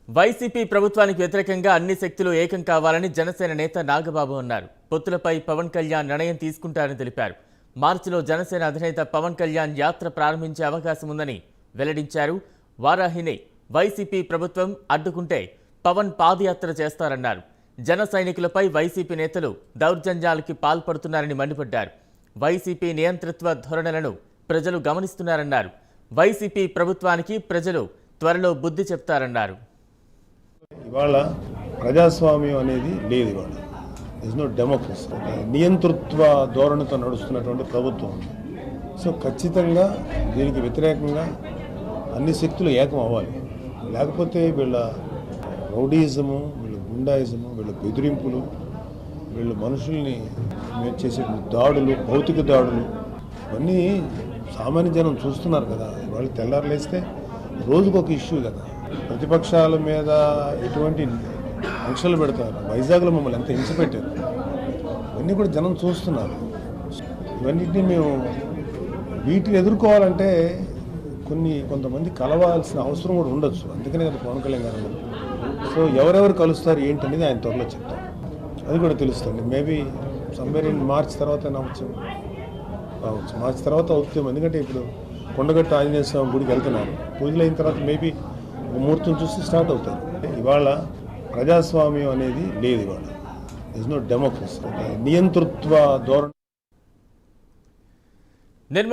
YCP ప్రభుత్వానికి వ్యతిరేకంగా అన్ని శక్తులు ఏకం కావాలని జనసేన నేత నాగబాబు అన్నారు. పొత్తులపై పవన్ కళ్యాణ్ నిర్ణయం తీసుకుంటారని తెలిపారు. మార్చిలో జనసేన అధినేత పవన్ కళ్యాణ్ యాత్ర ప్రారంభించే అవకాశం ఉందని వెల్లడించారు. వారాహిని వైసీపీ ప్రభుత్వం అడ్డుకుంటే పవన్ పాదయాత్ర చేస్తారన్నారు. జన సైనికులపై వైసీపీ నేతలు దౌర్జన్యాలకి పాల్పడుతున్నారని మండిపడ్డారు. వైసీపీ నియంతృత్వ ధోరణులను ప్రజలు గమనిస్తున్నారన్నారు. వైసీపీ ప్రభుత్వానికి ప్రజలు త్వరలో బుద్ధి చెప్తారన్నారు. ఇవాళ ప్రజాస్వామ్యం అనేది లేదు. ఇవాళ ఇస్ నో డెమోక్రసీ. నియంతృత్వ ధోరణితో నడుస్తున్నటువంటి ప్రభుత్వం. సో ఖచ్చితంగా దీనికి వ్యతిరేకంగా అన్ని శక్తులు ఏకం అవ్వాలి. లేకపోతే వీళ్ళ రౌడీయిజము, వీళ్ళ గుండాయిజము, వీళ్ళ బెదిరింపులు, వీళ్ళ మనుషుల్ని చేసే దాడులు, భౌతిక దాడులు ఇవన్నీ సామాన్య జనం చూస్తున్నారు కదా. వాళ్ళు తెల్లారులేస్తే రోజుకొక ఇష్యూ కదా. ప్రతిపక్షాల మీద ఎటువంటి ఆంక్షలు పెడతారు. వైజాగ్లో మమ్మల్ని ఎంత హింస పెట్టారు. ఇవన్నీ కూడా జనం చూస్తున్నారు. ఇవన్నిటిని మేము వీటిని ఎదుర్కోవాలంటే కొంతమంది కలవాల్సిన అవసరం కూడా ఉండొచ్చు. అందుకనే కదా పవన్ కళ్యాణ్ గారు. సో ఎవరెవరు కలుస్తారు ఏంటి అనేది ఆయన త్వరలో చెప్తారు. అది కూడా తెలుస్తుంది. మేబీ సమ్వేర్ ఇన్ మార్చ్ తర్వాత రావచ్చు. మార్చి తర్వాత అవుతాం. ఎందుకంటే ఇప్పుడు కొండగట్టు ఆంజనేయ స్వామి గుడికి వెళ్తున్నారు. పూజలు అయిన తర్వాత మేబీ ముహూర్తం చూసి స్టార్ట్ అవుతారు. ఇవాళ ప్రజాస్వామ్యం అనేది లేదు. ఇవాళ ఇస్ నో డెమోక్రసీ. నియంతృత్వ ధోరణి